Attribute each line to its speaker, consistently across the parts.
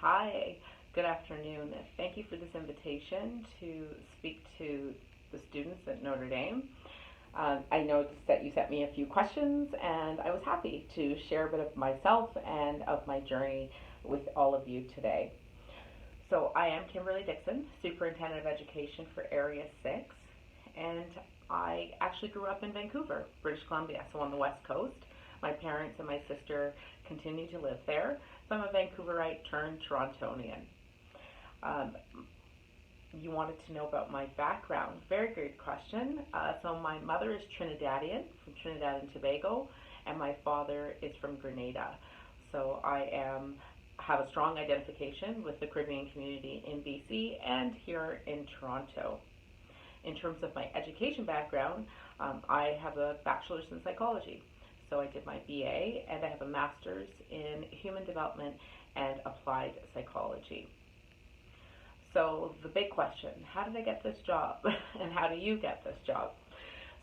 Speaker 1: Hi, good afternoon. Thank you for this invitation to speak to the students at Notre Dame. I noticed that you sent me a few questions, and I was happy to share a bit of myself and of my journey with all of you today. So, I am Kimberly Dixon, Superintendent of Education for Area 6, and I actually grew up in Vancouver, British Columbia, so on the West Coast. My parents and my sister continue to live there, so I'm a Vancouverite turned Torontonian. Um, you wanted to know about my background. Very good question. So my mother is Trinidadian, from Trinidad and Tobago, and my father is from Grenada. So have a strong identification with the Caribbean community in BC and here in Toronto. In terms of my education background, I have a bachelor's in psychology. So I did my BA, and I have a master's in human development and applied psychology. So the big question, how did I get this job? And how do you get this job?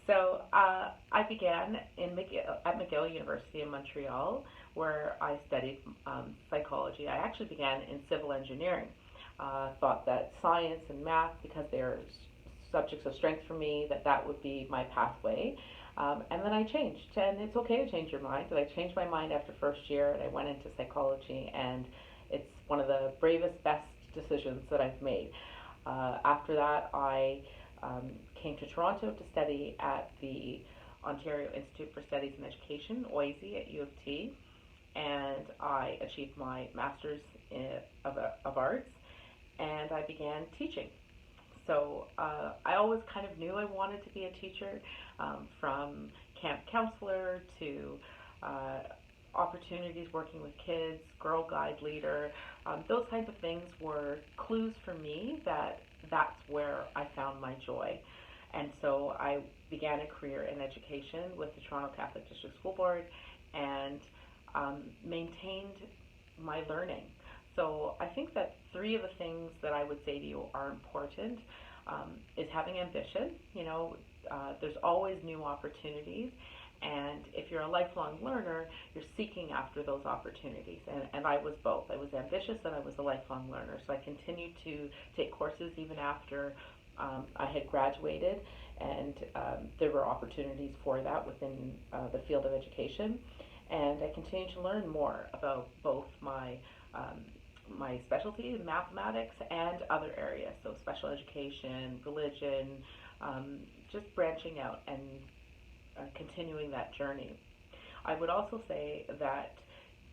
Speaker 1: So I began at McGill University in Montreal, where I studied psychology. I actually began in civil engineering. Thought that science and math, because they're subjects of strength for me, that would be my pathway. And then I changed, and it's okay to change your mind. But I changed my mind after first year, and I went into psychology, and it's one of the bravest, best decisions that I've made. After that, I came to Toronto to study at the Ontario Institute for Studies in Education, OISE, at U of T, and I achieved my Master's of Arts, and I began teaching. So I always kind of knew I wanted to be a teacher, from camp counselor to opportunities working with kids, Girl Guide leader. Those kinds of things were clues for me that that's where I found my joy. And so I began a career in education with the Toronto Catholic District School Board and maintained my learning. So I think that three of the things that I would say to you are important is having ambition. There's always new opportunities, and if you're a lifelong learner, you're seeking after those opportunities. And I was both. I was ambitious and I was a lifelong learner. So I continued to take courses even after I had graduated, and there were opportunities for that within the field of education. And I continued to learn more about both my specialty, mathematics, and other areas, so special education, religion, just branching out and continuing that journey. I would also say that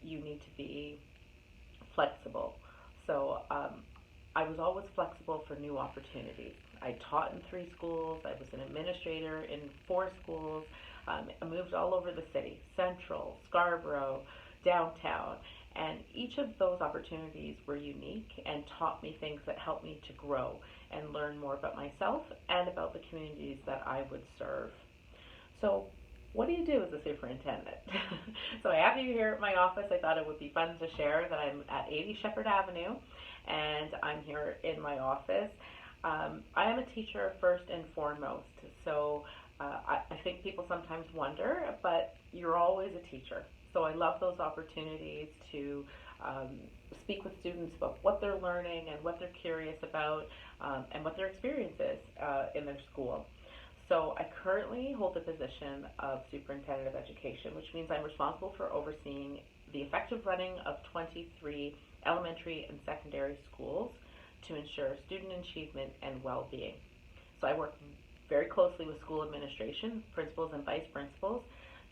Speaker 1: you need to be flexible. So I was always flexible for new opportunities. I taught in 3 schools. I was an administrator in 4 schools. I moved all over the city, Central, Scarborough, downtown. And each of those opportunities were unique and taught me things that helped me to grow and learn more about myself and about the communities that I would serve. So, what do you do as a superintendent? So I have you here at my office. I thought it would be fun to share that I'm at 80 Shepherd Avenue, and I'm here in my office. I am a teacher first and foremost. So I think people sometimes wonder, but you're always a teacher. So I love those opportunities to speak with students about what they're learning and what they're curious about, and what their experience is in their school. So I currently hold the position of Superintendent of Education, which means I'm responsible for overseeing the effective running of 23 elementary and secondary schools to ensure student achievement and well-being. So I work very closely with school administration, principals and vice principals,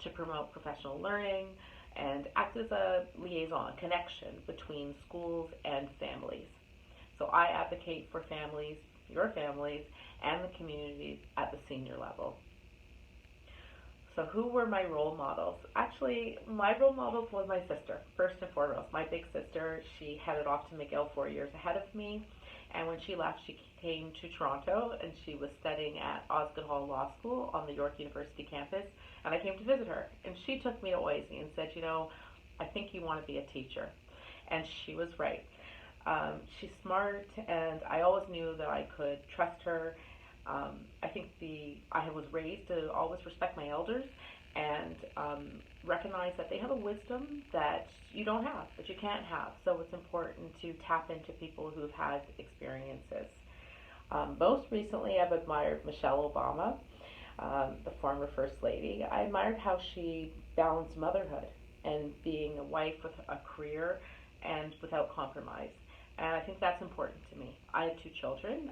Speaker 1: to promote professional learning and act as a liaison, connection between schools and families. So I advocate for families, your families, and the communities at the senior level. So who were my role models? Actually, my role models was my sister, first and foremost. My big sister, she headed off to McGill 4 years ahead of me. And when she left, she came to Toronto, and she was studying at Osgoode Hall Law School on the York University campus. And I came to visit her, and she took me to OISE and said, I think you want to be a teacher. And she was right. She's smart, and I always knew that I could trust her. I think I was raised to always respect my elders, and recognize that they have a wisdom that you don't have, that you can't have. So it's important to tap into people who've had experiences. Most recently, I've admired Michelle Obama, the former First Lady. I admired how she balanced motherhood and being a wife with a career and without compromise. And I think that's important to me. I have two children,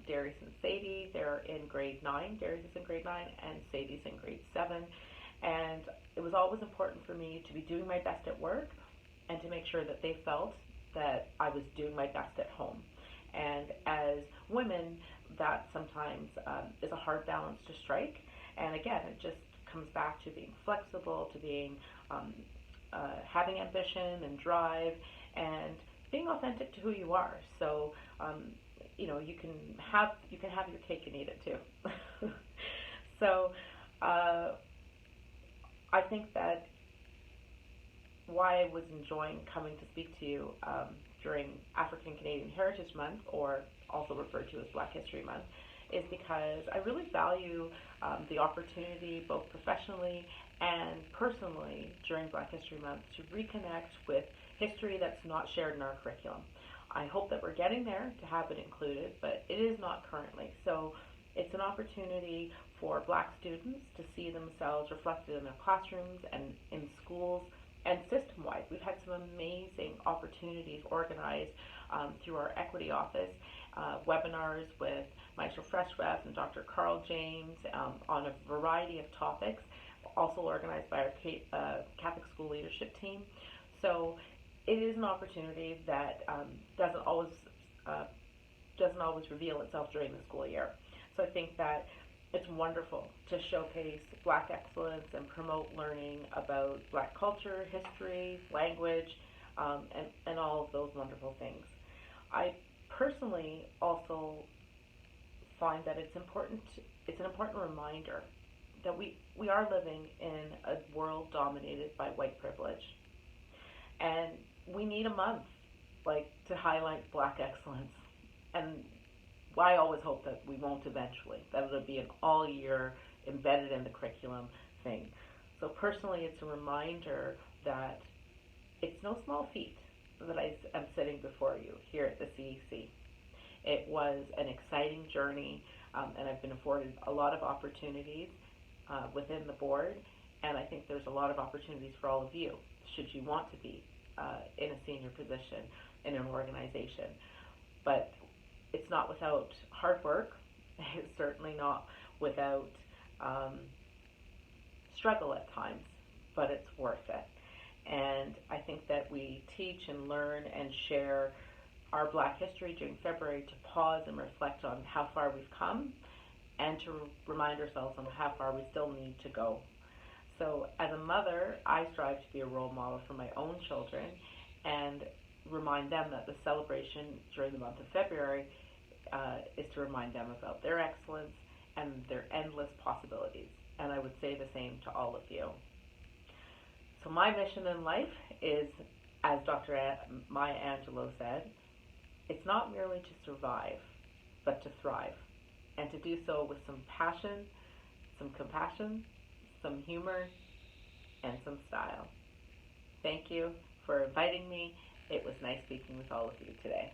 Speaker 1: Darius and Sadie. They're in grade 9. Darius is in grade 9, and Sadie's in grade 7. And it was always important for me to be doing my best at work and to make sure that they felt that I was doing my best at home. And as women, that sometimes is a hard balance to strike. And again, it just comes back to being flexible, to being having ambition and drive, and being authentic to who you are. So, you can have your cake and eat it too. So, I think that why I was enjoying coming to speak to you during African Canadian Heritage Month, or also referred to as Black History Month, is because I really value the opportunity, both professionally and personally, during Black History Month to reconnect with history that's not shared in our curriculum. I hope that we're getting there to have it included, but it is not currently. So it's an opportunity for Black students to see themselves reflected in their classrooms and in schools and system-wide. We've had some amazing opportunities organized through our equity office, webinars with Maestro Freshweb and Dr. Carl James on a variety of topics, also organized by our Catholic School Leadership Team. So it is an opportunity that doesn't always reveal itself during the school year. So I think that it's wonderful to showcase Black excellence and promote learning about Black culture, history, language, and all of those wonderful things. I personally also find that it's an important reminder that we are living in a world dominated by white privilege. And we need a month to highlight Black excellence. And I always hope that we won't eventually, that it'll be an all year embedded in the curriculum thing. So personally, it's a reminder that it's no small feat that I am sitting before you here at the CEC. It was an exciting journey, and I've been afforded a lot of opportunities within the board, and I think there's a lot of opportunities for all of you, should you want to be in a senior position in an organization. But it's not without hard work. It's certainly not without struggle at times, but it's worth it. And I think that we teach and learn and share our Black history during February to pause and reflect on how far we've come and to remind ourselves on how far we still need to go. So as a mother, I strive to be a role model for my own children and remind them that the celebration during the month of February is to remind them about their excellence and their endless possibilities. And I would say the same to all of you. So my mission in life is, as Dr. Maya Angelou said, it's not merely to survive, but to thrive, and to do so with some passion, some compassion, some humor, and some style. Thank you for inviting me. It was nice speaking with all of you today.